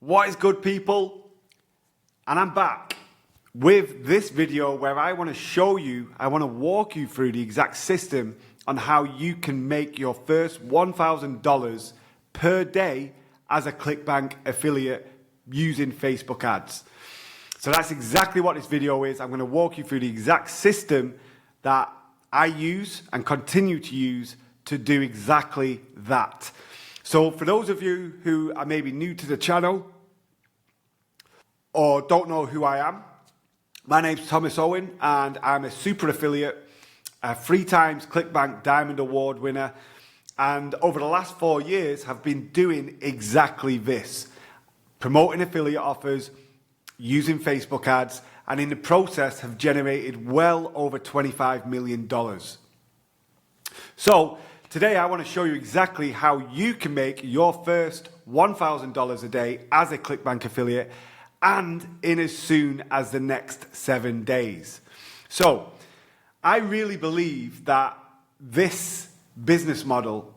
What is good, people? And I'm back with this video where I want to walk you through the exact system on how you can make your first $1,000 per day as a ClickBank affiliate using Facebook ads. So that's exactly what this video is. I'm going to walk you through the exact system that I use and continue to use to do exactly that. So for those of you who are maybe new to the channel or don't know who I am, my name's Thomas Owen and I'm a super affiliate, a 3 times ClickBank Diamond Award winner, and over the last 4 years have been doing exactly this, promoting affiliate offers, using Facebook ads, and in the process have generated well over $25 million. So today I want to show you exactly how you can make your first $1,000 a day as a ClickBank affiliate and in as soon as the next 7 days. So I really believe that this business model,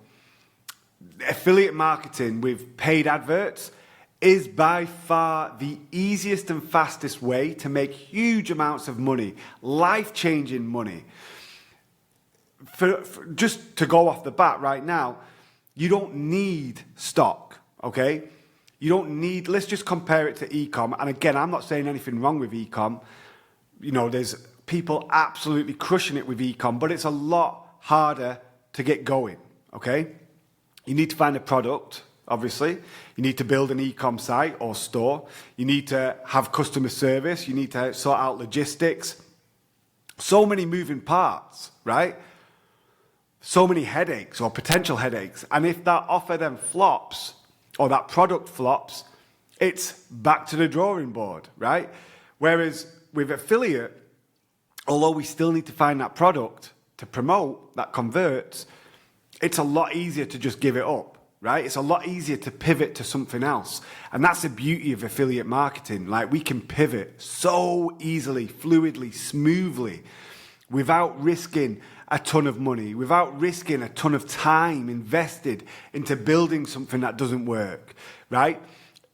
affiliate marketing with paid adverts, is by far the easiest and fastest way to make huge amounts of money, life-changing money. For just to go off the bat right now, you don't need stock, okay? You don't need, let's just compare it to e-com. And again, I'm not saying anything wrong with e-com. You know, there's people absolutely crushing it with e-com, but it's a lot harder to get going, okay? You need to find a product, obviously. You need to build an e-com site or store. You need to have customer service. You need to sort out logistics. So many moving parts, right? So many headaches or potential headaches. And if that offer then flops or that product flops, it's back to the drawing board, right? Whereas with affiliate, although we still need to find that product to promote that converts, it's a lot easier to just give it up, right? It's a lot easier to pivot to something else. And that's the beauty of affiliate marketing. Like, we can pivot so easily, fluidly, smoothly, without risking a ton of money, without risking a ton of time invested into building something that doesn't work, right?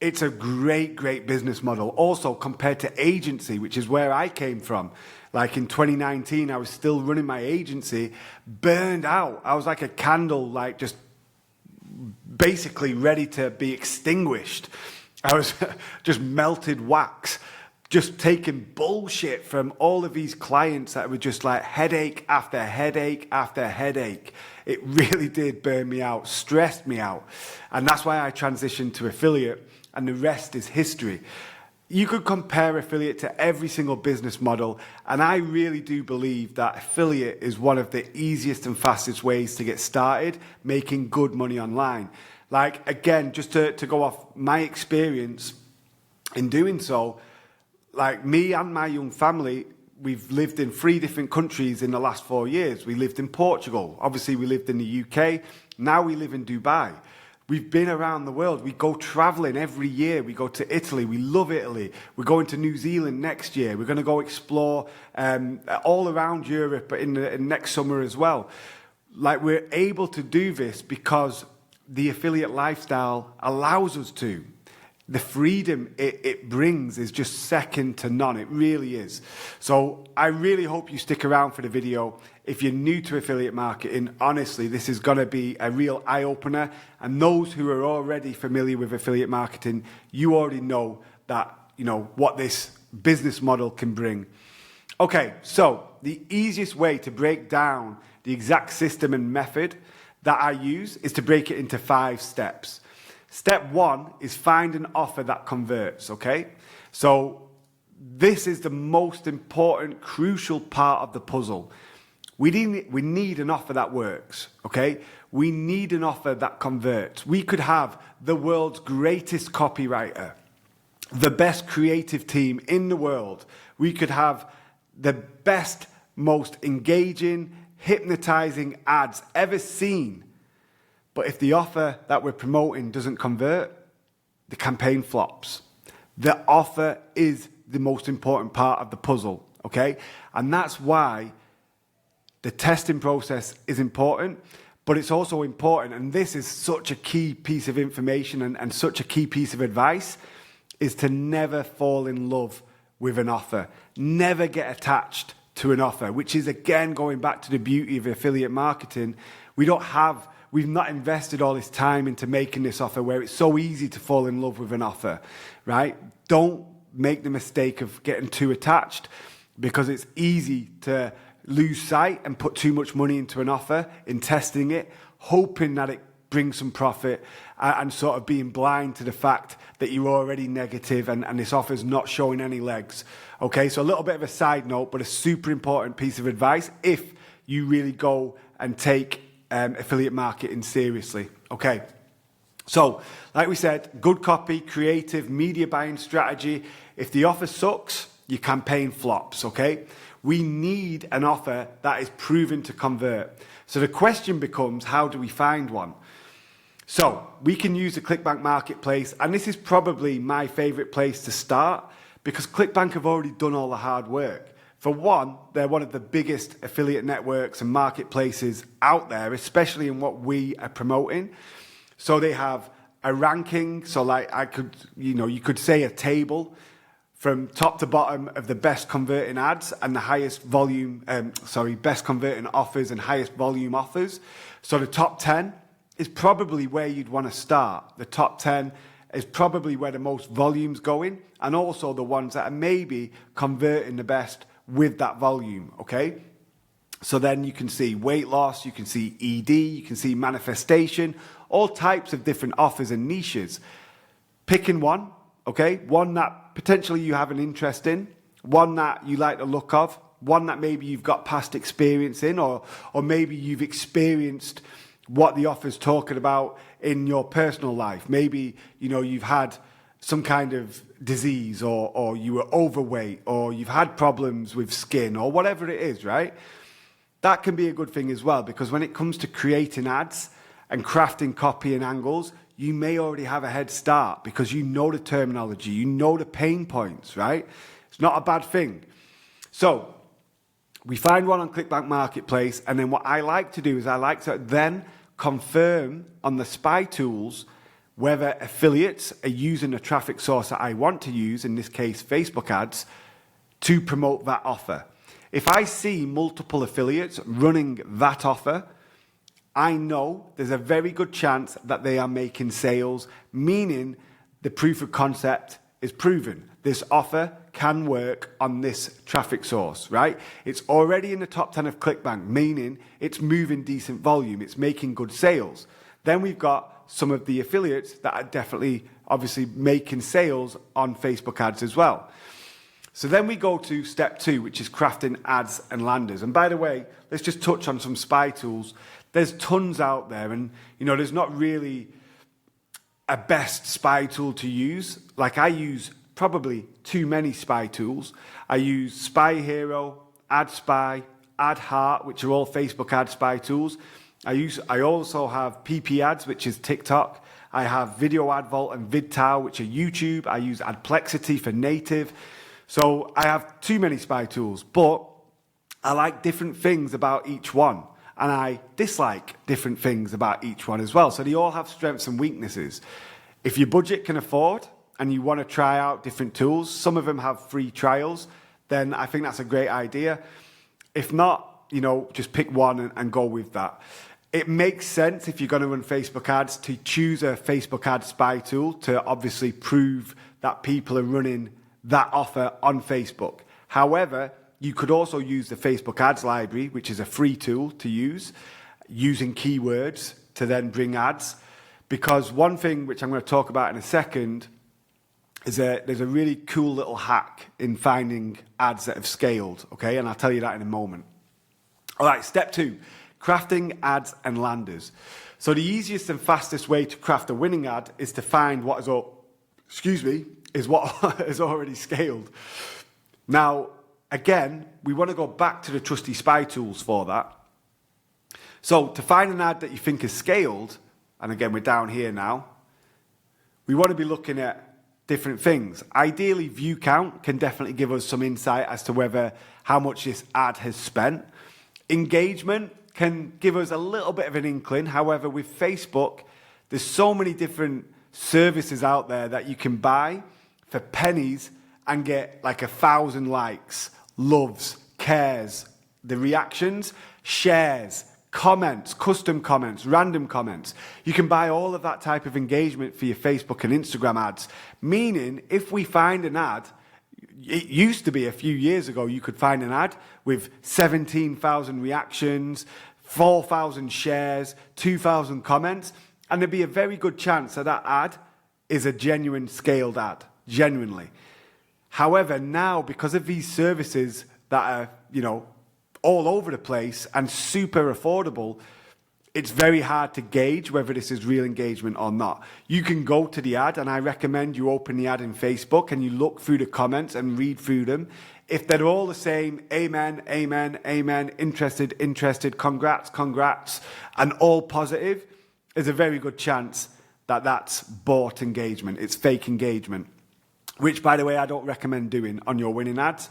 It's a great, great business model. Also, compared to agency, which is where I came from. Like in 2019, I was still running my agency, burned out. I was like a candle, like just basically ready to be extinguished. I was just melted wax, just taking bullshit from all of these clients that were just like headache after headache after headache. It really did burn me out, stressed me out. And that's why I transitioned to affiliate, and the rest is history. You could compare affiliate to every single business model, and I really do believe that affiliate is one of the easiest and fastest ways to get started making good money online. Like, again, just to go off my experience in doing so, like me and my young family, we've lived in 3 different countries in the last 4 years. We lived in Portugal. Obviously, we lived in the UK. Now we live in Dubai. We've been around the world. We go traveling every year. We go to Italy. We love Italy. We're going to New Zealand next year. We're going to go explore all around Europe in next summer as well. Like, we're able to do this because the affiliate lifestyle allows us to. The freedom it brings is just second to none. It really is. So I really hope you stick around for the video. If you're new to affiliate marketing, honestly, this is going to be a real eye-opener. And those who are already familiar with affiliate marketing, you already know that, you know, what this business model can bring. Okay, so the easiest way to break down the exact system and method that I use is to break it into 5 steps. Step 1 is find an offer that converts, okay? So this is the most important, crucial part of the puzzle. We need an offer that works, okay? We need an offer that converts. We could have the world's greatest copywriter, the best creative team in the world. We could have the best, most engaging, hypnotizing ads ever seen. But if the offer that we're promoting doesn't convert, the campaign flops. The offer is the most important part of the puzzle, okay? And that's why the testing process is important, but it's also important, and this is such a key piece of information and such a key piece of advice, is to never fall in love with an offer. Never get attached to an offer, which is, again, going back to the beauty of affiliate marketing. We've not invested all this time into making this offer where it's so easy to fall in love with an offer, right? Don't make the mistake of getting too attached, because it's easy to lose sight and put too much money into an offer, in testing it, hoping that it brings some profit, and sort of being blind to the fact that you're already negative and this offer's not showing any legs. Okay, so a little bit of a side note, but a super important piece of advice if you really go and take affiliate marketing seriously. Okay, so like we said, good copy, creative, media buying strategy. If the offer sucks, your campaign flops, okay? We need an offer that is proven to convert. So the question becomes, how do we find one? So we can use the ClickBank marketplace, and this is probably my favorite place to start, because ClickBank have already done all the hard work. For one, they're one of the biggest affiliate networks and marketplaces out there, especially in what we are promoting. So they have a ranking, so like you could say a table from top to bottom of the best converting ads and the highest volume, best converting offers and highest volume offers. So the top 10 is probably where you'd want to start. The top 10 is probably where the most volume's going, and also the ones that are maybe converting the best with that volume, okay? So then you can see weight loss, you can see ED, you can see manifestation, all types of different offers and niches. Picking one, okay? One that potentially you have an interest in, one that you like the look of, one that maybe you've got past experience in, or maybe you've experienced what the offer's talking about in your personal life. Maybe, you've had some kind of disease, or you were overweight, or you've had problems with skin, or whatever it is, right? That can be a good thing as well, because when it comes to creating ads and crafting copy and angles, you may already have a head start because you know the terminology, you know the pain points, right? It's not a bad thing. So we find one on ClickBank Marketplace, and then what I like to do is I like to then confirm on the spy tools whether affiliates are using the traffic source that I want to use, in this case Facebook ads, to promote that offer. If I see multiple affiliates running that offer, I know there's a very good chance that they are making sales, meaning the proof of concept is proven. This offer can work on this traffic source, right? It's already in the top 10 of ClickBank, meaning it's moving decent volume, it's making good sales. Then we've got some of the affiliates that are definitely, obviously, making sales on Facebook ads as well. So then we go to step 2, which is crafting ads and landers. And by the way, let's just touch on some spy tools. There's tons out there, and there's not really a best spy tool to use. Like, I use probably too many spy tools. I use Spy Hero, Ad Spy, Ad Heart, which are all Facebook ad spy tools. I also have PP Ads, which is TikTok. I have Video Ad Vault and VidTow, which are YouTube. I use Adplexity for native. So I have too many spy tools, but I like different things about each one, and I dislike different things about each one as well. So they all have strengths and weaknesses. If your budget can afford and you want to try out different tools, some of them have free trials, then I think that's a great idea. If not, just pick one and go with that. It makes sense if you're going to run Facebook ads to choose a Facebook ad spy tool to obviously prove that people are running that offer on Facebook. However, you could also use the Facebook ads library, which is a free tool to use, using keywords to then bring ads. Because one thing which I'm going to talk about in a second is there's a really cool little hack in finding ads that have scaled, okay? And I'll tell you that in a moment. All right, step 2, crafting ads and landers. So the easiest and fastest way to craft a winning ad is to find what has already scaled. Now, again, we want to go back to the trusty spy tools for that. So to find an ad that you think is scaled, and again, we're down here now, we want to be looking at different things. Ideally, view count can definitely give us some insight as to how much this ad has spent. Engagement can give us a little bit of an inkling. However, with Facebook, there's so many different services out there that you can buy for pennies and get like 1,000 likes, loves, cares, the reactions, shares, comments, custom comments, random comments. You can buy all of that type of engagement for your Facebook and Instagram ads. Meaning, if we find an ad, it used to be a few years ago, you could find an ad with 17,000 reactions, 4,000 shares, 2,000 comments, and there'd be a very good chance that that ad is a genuine scaled ad, genuinely. However, now, because of these services that are, all over the place and super affordable, it's very hard to gauge whether this is real engagement or not. You can go to the ad, and I recommend you open the ad in Facebook and you look through the comments and read through them. If they're all the same, amen, amen, amen, interested, interested, congrats, congrats, and all positive, there's a very good chance that that's bought engagement. It's fake engagement, which, by the way, I don't recommend doing on your winning ads.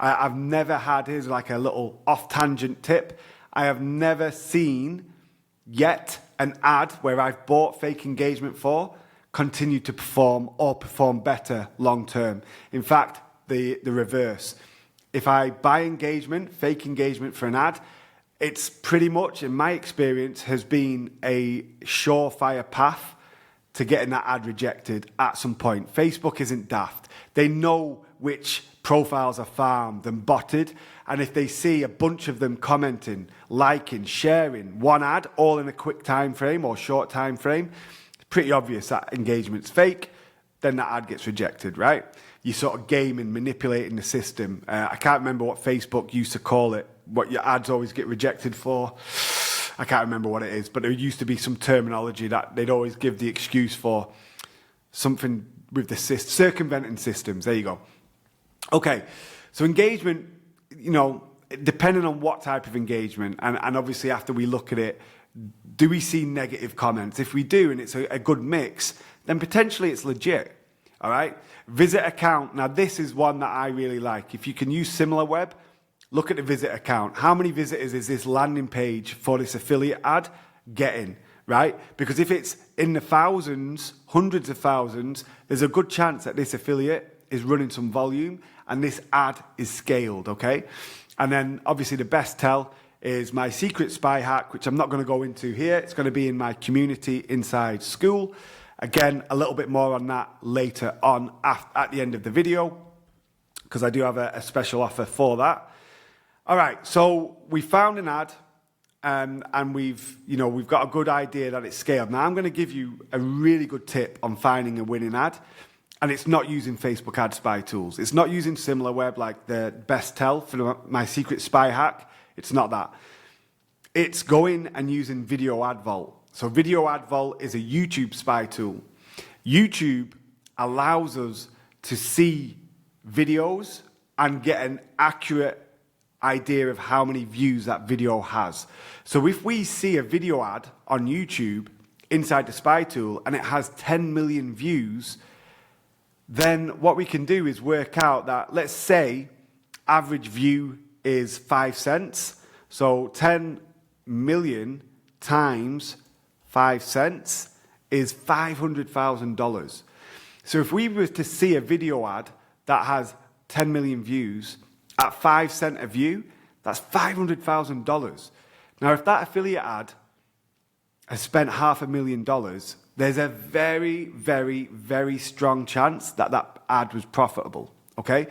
I've never had, here's like a little off-tangent tip, I have never seen yet an ad where I've bought fake engagement for continue to perform or perform better long-term. In fact, the reverse. If I buy engagement, fake engagement for an ad, it's pretty much, in my experience, has been a surefire path to getting that ad rejected at some point. Facebook isn't daft. They know which profiles are farmed and botted, and if they see a bunch of them commenting, liking, sharing one ad all in a quick time frame or short time frame, it's pretty obvious that engagement's fake. Then that ad gets rejected, right? You sort of gaming, manipulating the system. I can't remember what Facebook used to call it, what your ads always get rejected for. I can't remember what it is, but there used to be some terminology that they'd always give the excuse for, something with the circumventing systems. There you go. Okay, so engagement, depending on what type of engagement, and obviously after we look at it, do we see negative comments? If we do, and it's a good mix, then potentially it's legit, all right? Visit account, now this is one that I really like. If you can use SimilarWeb, look at the visit account. How many visitors is this landing page for this affiliate ad getting, right? Because if it's in the thousands, hundreds of thousands, there's a good chance that this affiliate is running some volume and this ad is scaled, okay? And then obviously the best tell is my secret spy hack, which I'm not going to go into here. It's going to be in my community inside school. Again, a little bit more on that later on at the end of the video, because I do have a special offer for that. All right, so we found an ad, and we've got a good idea that it's scaled. Now I'm going to give you a really good tip on finding a winning ad, and it's not using Facebook ad spy tools. It's not using SimilarWeb like the best tell for my secret spy hack. It's not that. It's going and using Video Ad Vault. So Video Ad Vault is a YouTube spy tool. YouTube allows us to see videos and get an accurate idea of how many views that video has. So if we see a video ad on YouTube inside the spy tool and it has 10 million views, then what we can do is work out that, let's say, average view is 5 cents. So 10 million times 5 cents is $500,000. So if we were to see a video ad that has 10 million views at 5 cents a view, that's $500,000. Now, if that affiliate ad has spent $500,000, there's a very, very, very strong chance that that ad was profitable, okay?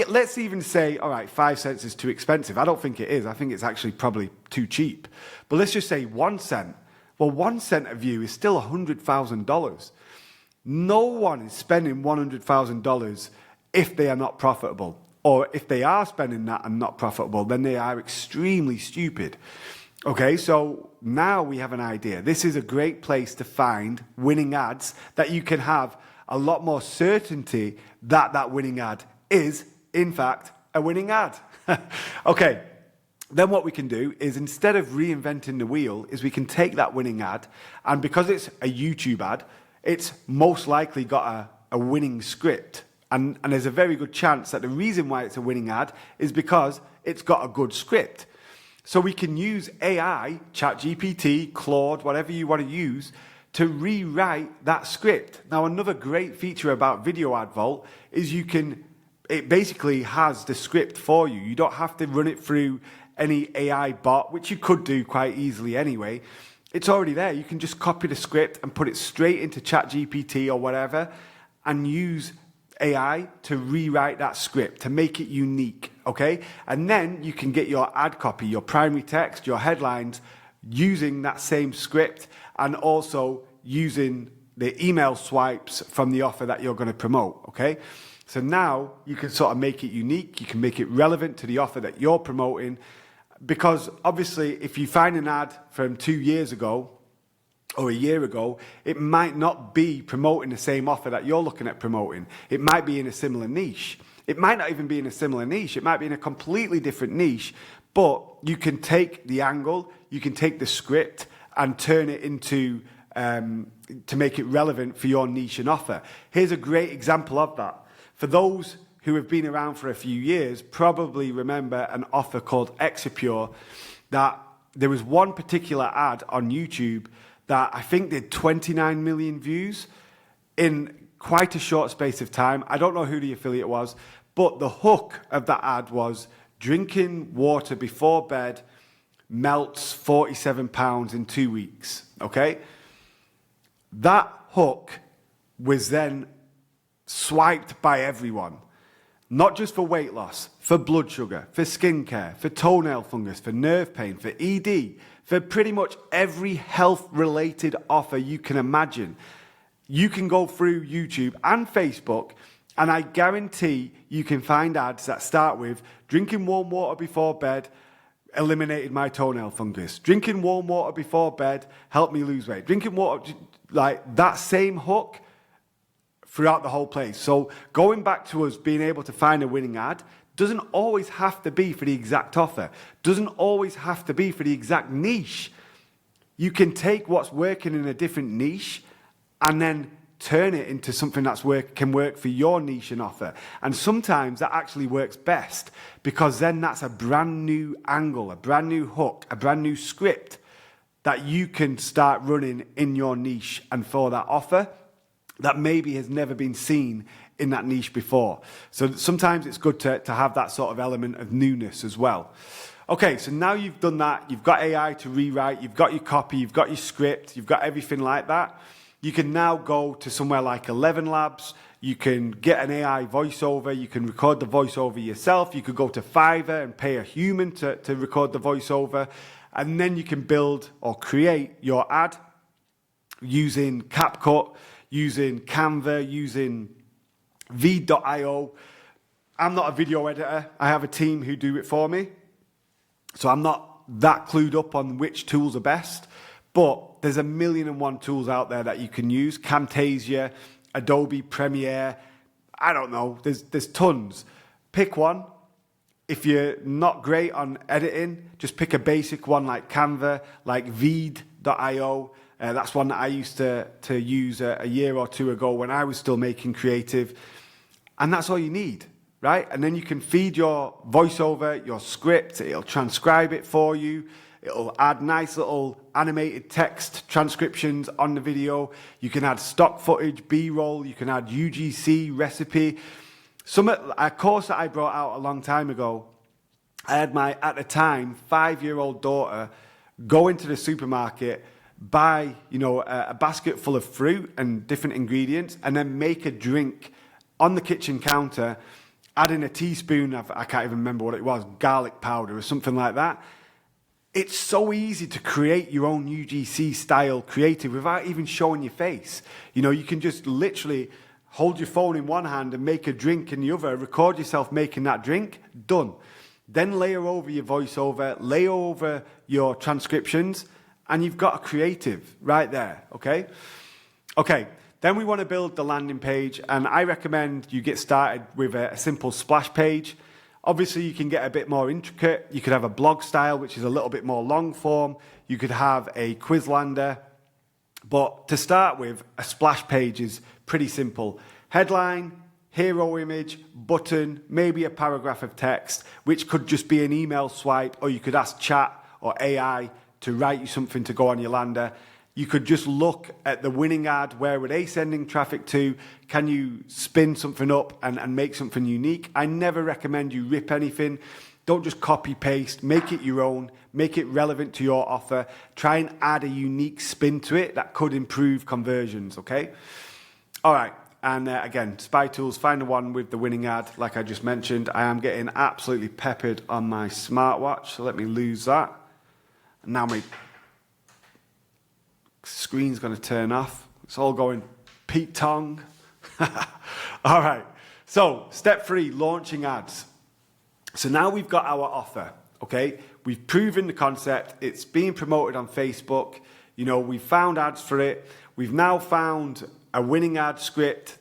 Let's even say, all right, 5 cents is too expensive. I don't think it is. I think it's actually probably too cheap. But let's just say 1 cent. Well, 1 cent a view is still $100,000. No one is spending $100,000 if they are not profitable. Or if they are spending that and not profitable, then they are extremely stupid. Okay, so now we have an idea. This is a great place to find winning ads that you can have a lot more certainty that that winning ad is, in fact, a winning ad. Okay, then what we can do is, instead of reinventing the wheel, is we can take that winning ad, and because it's a YouTube ad, it's most likely got a winning script. And there's a very good chance that the reason why it's a winning ad is because it's got a good script. So we can use AI, ChatGPT, Claude, whatever you want to use, to rewrite that script. Now, another great feature about Video Ad Vault is it basically has the script for you. You don't have to run it through any AI bot, which you could do quite easily anyway. It's already there. You can just copy the script and put it straight into ChatGPT or whatever and use AI to rewrite that script, to make it unique, okay? And then you can get your ad copy, your primary text, your headlines, using that same script and also using the email swipes from the offer that you're going to promote, okay? So now you can sort of make it unique, you can make it relevant to the offer that you're promoting, because obviously if you find an ad from 2 years ago or a year ago, it might not be promoting the same offer that you're looking at promoting. It might be in a similar niche. It might not even be in a similar niche. It might be in a completely different niche, but you can take the angle, you can take the script and turn it into, to make it relevant for your niche and offer. Here's a great example of that. For those who have been around for a few years, probably remember an offer called Exipure, that there was one particular ad on YouTube that I think did 29 million views in quite a short space of time. I don't know who the affiliate was, but the hook of that ad was drinking water before bed melts 47 pounds in 2 weeks, okay? That hook was then swiped by everyone, not just for weight loss, for blood sugar, for skincare, for toenail fungus, for nerve pain, for ED, for pretty much every health-related offer you can imagine. You can go through YouTube and Facebook, and I guarantee you can find ads that start with drinking warm water before bed eliminated my toenail fungus. Drinking warm water before bed helped me lose weight. Drinking water, like that same hook throughout the whole place. So going back to us being able to find a winning ad doesn't always have to be for the exact offer, doesn't always have to be for the exact niche. You can take what's working in a different niche and then turn it into something that's can work for your niche and offer. And sometimes that actually works best, because then that's a brand new angle, a brand new hook, a brand new script that you can start running in your niche and for that offer that maybe has never been seen in that niche before. So sometimes it's good to have that sort of element of newness as well. Okay, so now you've done that, you've got AI to rewrite, you've got your copy, you've got your script, you've got everything like that. You can now go to somewhere like 11 Labs, you can get an AI voiceover, you can record the voiceover yourself, you could go to Fiverr and pay a human to record the voiceover, and then you can build or create your ad using CapCut, using Canva, using V.io. I'm not a video editor, I have a team who do it for me, so I'm not that clued up on which tools are best, but there's 1,000,001 tools out there that you can use. Camtasia, Adobe Premiere, I don't know, there's tons. Pick one. If you're not great on editing, just pick a basic one like Canva, like Veed.io. That's one that I used to use a year or two ago when I was still making creative. And that's all you need, right? And then you can feed your voiceover, your script, it'll transcribe it for you. It'll add nice little animated text transcriptions on the video. You can add stock footage, B-roll. You can add UGC, recipe. A course that I brought out a long time ago, I had my, at the time, 5-year-old daughter go into the supermarket, buy, a basket full of fruit and different ingredients, and then make a drink on the kitchen counter, add in a teaspoon of, I can't even remember what it was, garlic powder or something like that. It's so easy to create your own UGC style creative without even showing your face. You can just literally hold your phone in one hand and make a drink in the other, record yourself making that drink, done. Then layer over your voiceover, layer over your transcriptions, and you've got a creative right there, okay? Okay, then we want to build the landing page, and I recommend you get started with a simple splash page. Obviously, you can get a bit more intricate. You could have a blog style, which is a little bit more long form. You could have a Quizlander. But to start with, a splash page is pretty simple. Headline, hero image, button, maybe a paragraph of text, which could just be an email swipe, or you could ask chat or AI to write you something to go on your lander. You could just look at the winning ad. Where were they sending traffic to? Can you spin something up and make something unique? I never recommend you rip anything. Don't just copy paste, make it your own, make it relevant to your offer. Try and add a unique spin to it that could improve conversions, okay? All right, and again, Spy Tools, find the one with the winning ad, like I just mentioned. I am getting absolutely peppered on my smartwatch, so let me lose that. Now my screen's gonna turn off. It's all going Pete Tong. All right, so step 3, launching ads. So now we've got our offer, okay? We've proven the concept. It's being promoted on Facebook. You know, we've found ads for it. We've now found a winning ad script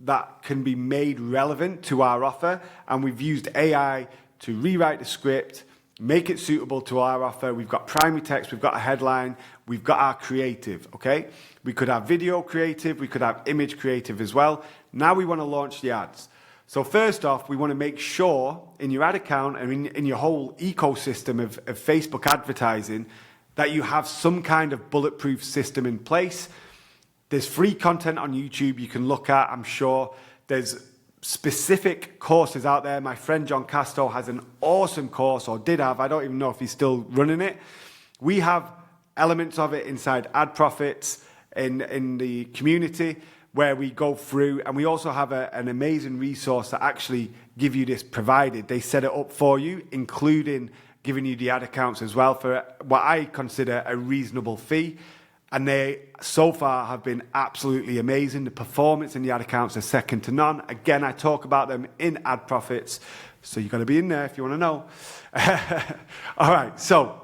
that can be made relevant to our offer. And we've used AI to rewrite the script, make it suitable to our offer. We've got primary text, we've got a headline, we've got our creative, okay? We could have video creative, we could have image creative as well. Now we want to launch the ads. So first off, we want to make sure in your ad account and in your whole ecosystem of Facebook advertising that you have some kind of bulletproof system in place. There's free content on YouTube you can look at, I'm sure. There's specific courses out there. My friend John Casto has an awesome course, or did have. I don't even know if he's still running it. We have elements of it inside Ad Profits in the community, where we go through, and we also have an amazing resource that actually give you this provided. They set it up for you, including giving you the ad accounts as well for what I consider a reasonable fee. And they, so far, have been absolutely amazing. The performance in the ad accounts are second to none. Again, I talk about them in Ad Profits, so you've got to be in there if you want to know. All right, so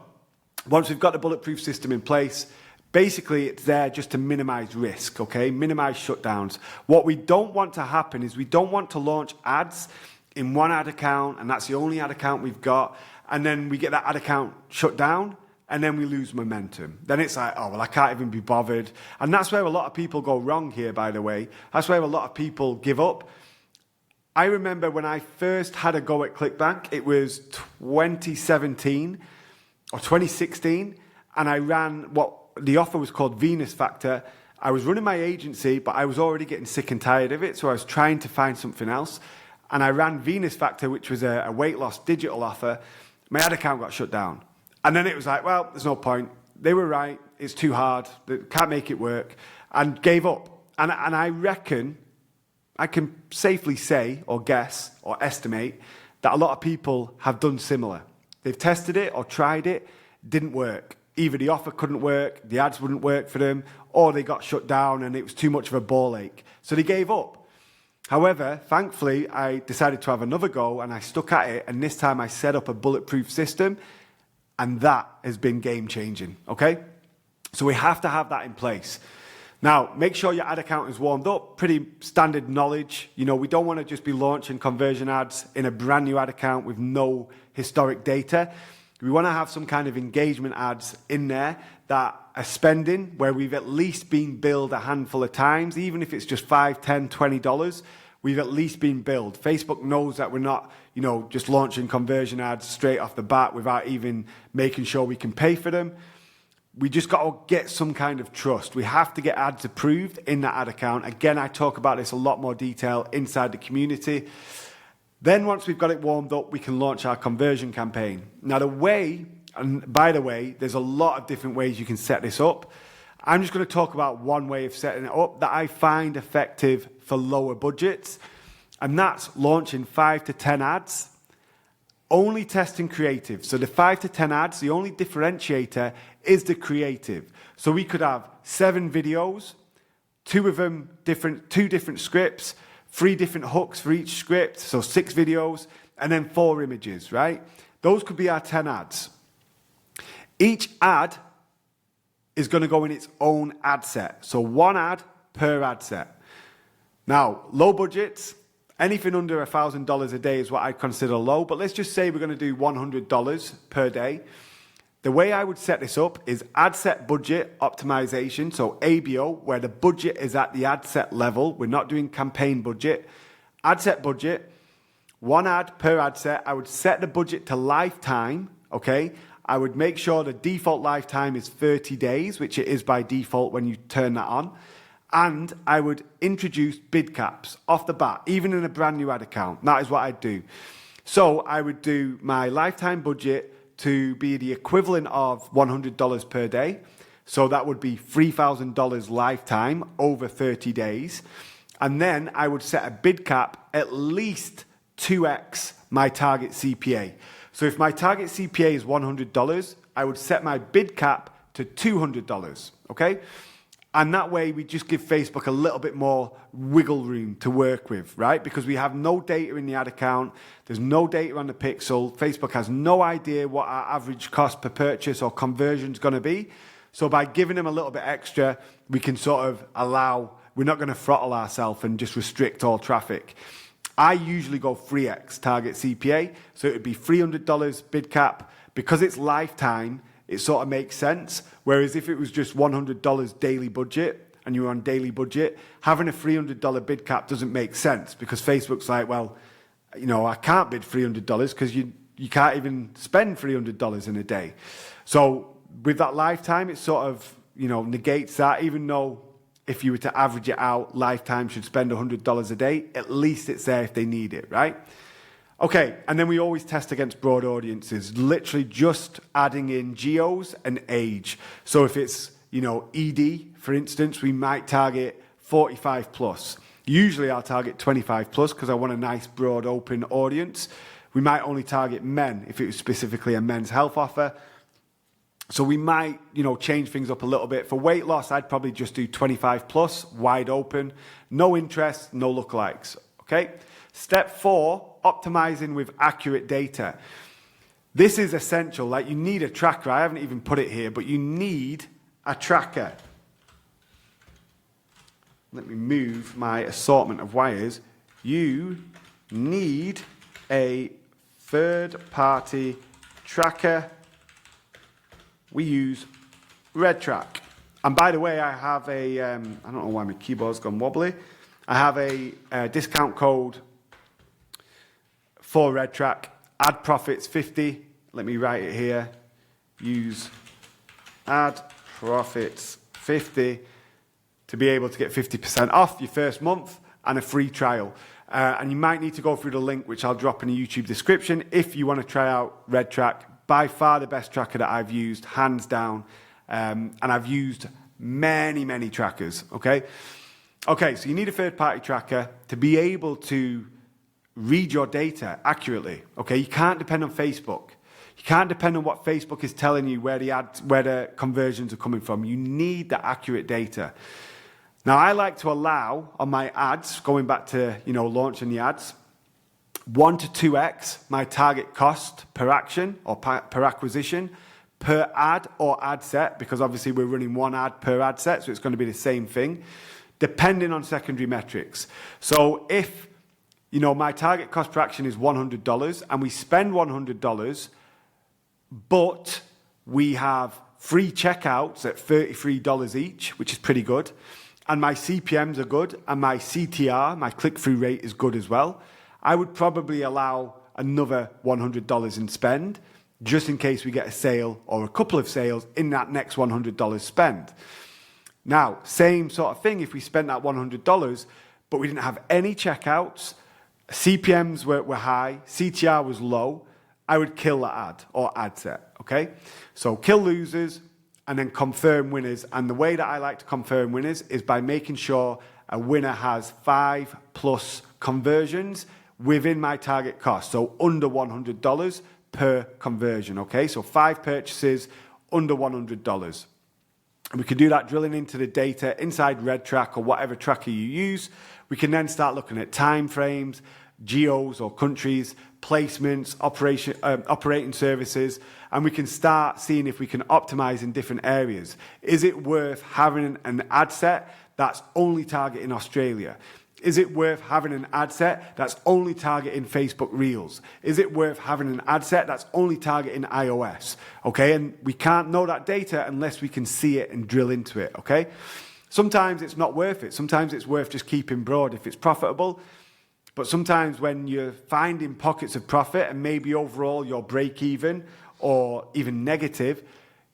once we've got the bulletproof system in place, basically, it's there just to minimize risk, okay? Minimize shutdowns. What we don't want to happen is we don't want to launch ads in one ad account, and that's the only ad account we've got, and then we get that ad account shut down, and then we lose momentum. Then it's like, oh, well, I can't even be bothered. And that's where a lot of people go wrong here, by the way. That's where a lot of people give up. I remember when I first had a go at ClickBank, it was 2017 or 2016, and I ran what the offer was called Venus Factor. I was running my agency, but I was already getting sick and tired of it, so I was trying to find something else. And I ran Venus Factor, which was a weight loss digital offer. My ad account got shut down. And then it was like, well, there's no point. They were right. It's too hard. They can't make it work. And gave up. And I reckon, I can safely say or guess or estimate that a lot of people have done similar. They've tested it or tried it, didn't work. Either the offer couldn't work, the ads wouldn't work for them, or they got shut down and it was too much of a ball ache. So they gave up. However, thankfully, I decided to have another go and I stuck at it. And this time I set up a bulletproof system, and that has been game changing, okay? So we have to have that in place. Now, make sure your ad account is warmed up, pretty standard knowledge. You know, we don't want to just be launching conversion ads in a brand new ad account with no historic data. We want to have some kind of engagement ads in there that are spending, where we've at least been billed a handful of times, even if it's just $5, $10, $20, we've at least been billed. Facebook knows that we're not, you know, just launching conversion ads straight off the bat without even making sure we can pay for them. We just got to get some kind of trust. We have to get ads approved in that ad account. Again, I talk about this a lot more detail inside the community. Then once we've got it warmed up, we can launch our conversion campaign. Now the way, and by the way, there's a lot of different ways you can set this up. I'm just going to talk about one way of setting it up that I find effective for lower budgets, and that's launching 5 to 10 ads, only testing creative. So the 5 to 10 ads, the only differentiator is the creative. So we could have 7 videos, 2 of them different, 2 different scripts, 3 different hooks for each script, so 6 videos, and then 4 images, right? Those could be our 10 ads. Each ad is going to go in its own ad set. So 1 ad per ad set. Now, low budgets, anything under $1,000 a day is what I consider low, but let's just say we're going to do $100 per day. The way I would set this up is ad set budget optimization, so ABO, where the budget is at the ad set level. We're not doing campaign budget. Ad set budget, 1 ad per ad set. I would set the budget to lifetime, okay? I would make sure the default lifetime is 30 days, which it is by default when you turn that on. And I would introduce bid caps off the bat, even in a brand new ad account. That is what I'd do. So I would do my lifetime budget to be the equivalent of $100 per day. So that would be $3,000 lifetime over 30 days. And then I would set a bid cap at least 2x my target CPA. So if my target CPA is $100, I would set my bid cap to $200, okay? And that way we just give Facebook a little bit more wiggle room to work with, right? Because we have no data in the ad account. There's no data on the pixel. Facebook has no idea what our average cost per purchase or conversion is going to be. So by giving them a little bit extra, we can sort of allow, we're not going to throttle ourselves and just restrict all traffic. I usually go 3x target CPA. So it would be $300 bid cap. Because it's lifetime, it sort of makes sense. Whereas if it was just $100 daily budget and you were on daily budget, having a $300 bid cap doesn't make sense because Facebook's like, well, you know, I can't bid $300 because you can't even spend $300 in a day. So with that lifetime, it sort of, you know, negates that. Even though if you were to average it out, lifetime should spend $100 a day, at least it's there if they need it, right? Okay, and then we always test against broad audiences, literally just adding in geos and age. So if it's, you know, ED, for instance, we might target 45 plus. Usually I'll target 25 plus because I want a nice broad open audience. We might only target men if it was specifically a men's health offer. So we might, you know, change things up a little bit. For weight loss, I'd probably just do 25 plus, wide open, no interest, no lookalikes, okay? Step 4, optimizing with accurate data. This is essential. Like, you need a tracker. I haven't even put it here, but you need a tracker. Let me move my assortment of wires. You need a third-party tracker. We use RedTrack. And by the way, I have a, I don't know why my keyboard's gone wobbly. I have a discount code for RedTrack, ad profits 50. Let me write it here. Use ad profits 50 to be able to get 50% off your first month and a free trial. And you might need to go through the link, which I'll drop in the YouTube description, if you want to try out RedTrack. By far the best tracker that I've used, hands down. And I've used many, many trackers, okay? Okay, so you need a third-party tracker to be able to read your data accurately, okay? You can't depend on Facebook. You can't depend on what Facebook is telling you where the conversions are coming from. You need the accurate data. Now, I like to allow on my ads, going back to, you know, launching the ads, 1 to 2x my target cost per action or per acquisition, per ad or ad set, because obviously we're running one ad per ad set, so it's going to be the same thing, depending on secondary metrics. So if, you know, my target cost per action is $100 and we spend $100, but we have free checkouts at $33 each, which is pretty good, and my CPMs are good, and my CTR, my click-through rate, is good as well, I would probably allow another $100 in spend, just in case we get a sale or a couple of sales in that next $100 spend. Now, same sort of thing if we spent that $100, but we didn't have any checkouts, CPMs were high, CTR was low, I would kill that ad or ad set, okay? So kill losers and then confirm winners. And the way that I like to confirm winners is by making sure a winner has 5+ conversions within my target cost, so under $100 per conversion, okay? So 5 purchases under $100. And we can do that drilling into the data inside RedTrack or whatever tracker you use. We can then start looking at time frames, geos or countries, placements, operating services, and we can start seeing if we can optimize in different areas. Is it worth having an ad set that's only targeting Australia? Is it worth having an ad set that's only targeting Facebook Reels? Is it worth having an ad set that's only targeting iOS? Okay, and we can't know that data unless we can see it and drill into it, okay? Sometimes it's not worth it. Sometimes it's worth just keeping broad if it's profitable. But sometimes when you're finding pockets of profit and maybe overall you're break even or even negative,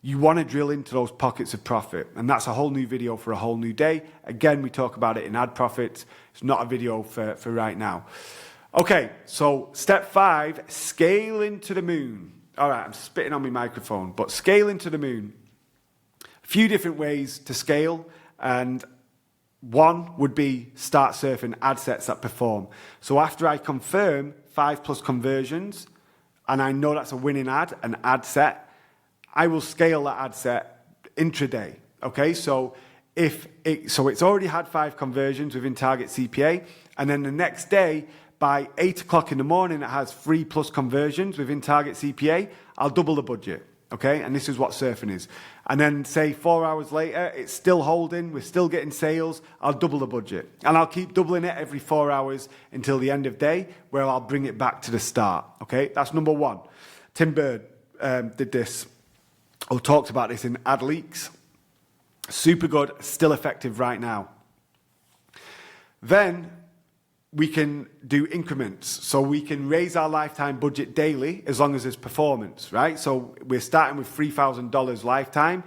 you want to drill into those pockets of profit. And that's a whole new video for a whole new day. Again, we talk about it in ad profits. It's not a video for right now. Okay, so step 5, scale into the moon. All right, I'm spitting on my microphone, but scale into the moon. A few different ways to scale, and one would be start surfing ad sets that perform. So after I confirm 5+ conversions, and I know that's a winning ad, an ad set, I will scale that ad set intraday. Okay, so it's already had 5 conversions within target CPA, and then the next day by 8 o'clock in the morning it has 3+ conversions within target CPA, I'll double the budget. Okay, and this is what surfing is. And then say 4 hours later, it's still holding, we're still getting sales, I'll double the budget. And I'll keep doubling it every 4 hours until the end of day, where I'll bring it back to the start. Okay, that's number 1. Tim Bird did this, or talked about this in Ad Leaks. Super good, still effective right now. Then we can do increments. So we can raise our lifetime budget daily as long as there's performance, right? So we're starting with $3,000 lifetime.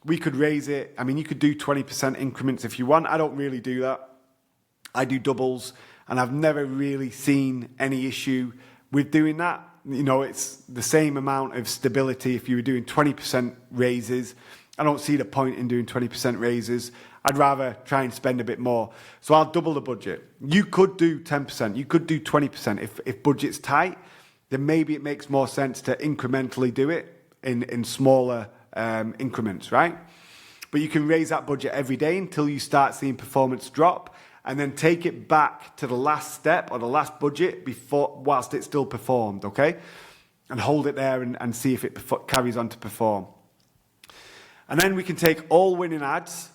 We could raise it. I mean, you could do 20% increments if you want. I don't really do that. I do doubles, and I've never really seen any issue with doing that. You know, it's the same amount of stability if you were doing 20% raises. I don't see the point in doing 20% raises. I'd rather try and spend a bit more. So I'll double the budget. You could do 10%. You could do 20%. If budget's tight, then maybe it makes more sense to incrementally do it in smaller increments, right? But you can raise that budget every day until you start seeing performance drop, and then take it back to the last step or the last budget whilst it still performed, okay? And hold it there and see if it carries on to perform. And then we can take all winning ads.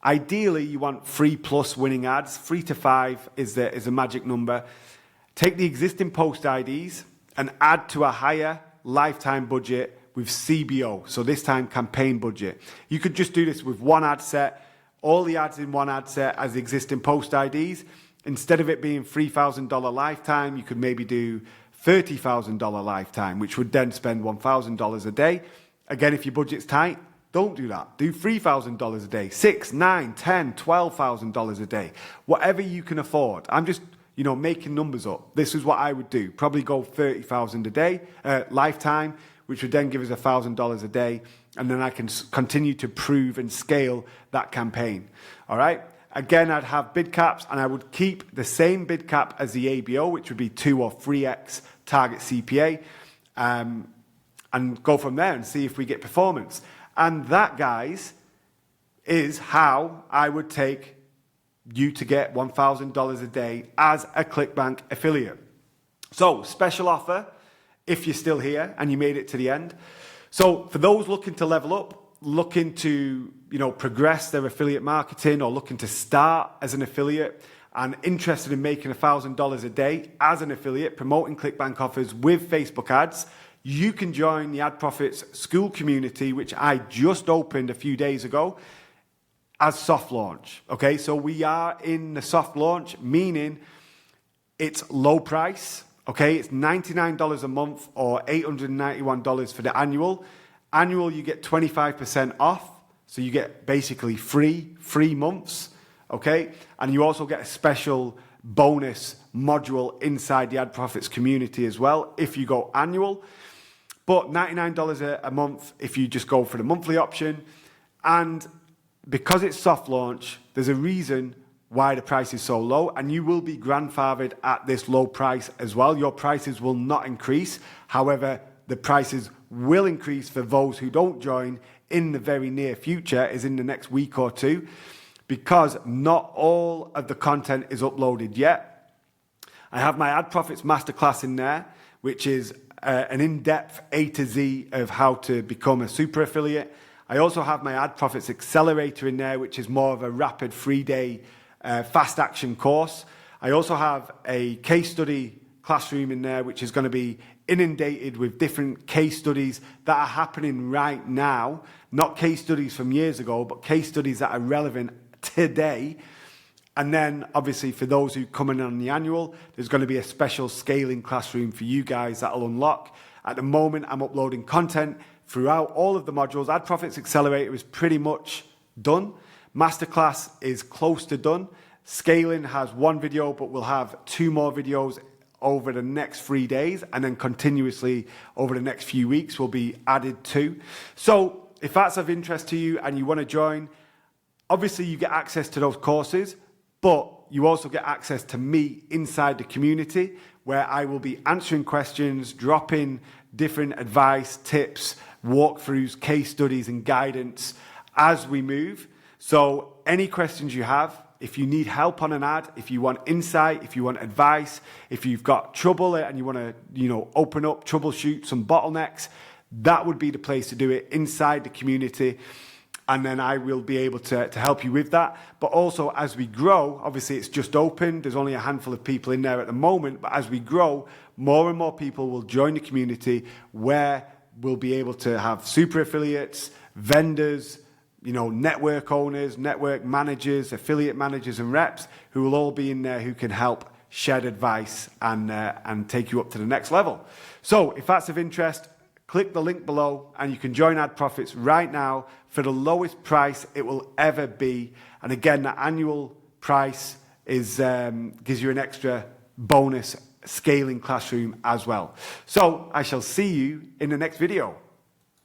Ideally, you want 3+ winning ads. 3 to 5 is a magic number. Take the existing post IDs and add to a higher lifetime budget with CBO. So this time, campaign budget. You could just do this with one ad set, all the ads in one ad set as existing post IDs. Instead of it being $3,000 lifetime, you could maybe do $30,000 lifetime, which would then spend $1,000 a day. Again, if your budget's tight, don't do that. Do $3,000 a day, $6,000, $9,000, $10,000, $12,000 a day, whatever you can afford. I'm just, making numbers up. This is what I would do. Probably go $30,000 a day, lifetime, which would then give us $1,000 a day, and then I can continue to prove and scale that campaign. All right. Again, I'd have bid caps, and I would keep the same bid cap as the ABO, which would be 2 or 3x target CPA, and go from there and see if we get performance. And that, guys, is how I would take you to get $1,000 a day as a ClickBank affiliate. So, special offer if you're still here and you made it to the end. So, for those looking to level up, looking to progress their affiliate marketing, or looking to start as an affiliate and interested in making $1,000 a day as an affiliate, promoting ClickBank offers with Facebook ads, you can join the Ad Profits School community, which I just opened a few days ago, as soft launch. Okay, so we are in the soft launch, meaning it's low price. Okay, it's $99 a month or $891 for the annual. Annual, you get 25% off, so you get basically free months. Okay, and you also get a special bonus module inside the Ad Profits community as well if you go annual. But $99 a month if you just go for the monthly option. And because it's soft launch, there's a reason why the price is so low, and you will be grandfathered at this low price as well. Your prices will not increase. However, the prices will increase for those who don't join in the very near future, is in the next week or two, because not all of the content is uploaded yet. I have my Ad Profits Masterclass in there, which is an in-depth A to Z of how to become a super affiliate. I also have my Ad Profits Accelerator in there, which is more of a rapid 3-day fast action course. I also have a case study classroom in there, which is going to be inundated with different case studies that are happening right now. Not case studies from years ago, but case studies that are relevant today. And then obviously for those who come in on the annual, there's going to be a special scaling classroom for you guys that'll unlock. At the moment, I'm uploading content throughout all of the modules. Ad Profits Accelerator is pretty much done. Masterclass is close to done. Scaling has one video, but we'll have 2 more videos over the next 3 days, and then continuously over the next few weeks will be added to. So if that's of interest to you and you want to join, obviously you get access to those courses, but you also get access to me inside the community, where I will be answering questions, dropping different advice, tips, walkthroughs, case studies, and guidance as we move. So any questions you have, if you need help on an ad, if you want insight, if you want advice, if you've got trouble and you want to, open up, troubleshoot some bottlenecks, that would be the place to do it, inside the community. And then I will be able to help you with that. But also as we grow, obviously it's just open. There's only a handful of people in there at the moment. But as we grow, more and more people will join the community, where we'll be able to have super affiliates, vendors, network owners, network managers, affiliate managers and reps who will all be in there, who can help shed advice and take you up to the next level. So if that's of interest, click the link below and you can join Ad Profits right now for the lowest price it will ever be. And again, the annual price is gives you an extra bonus scaling classroom as well. So I shall see you in the next video.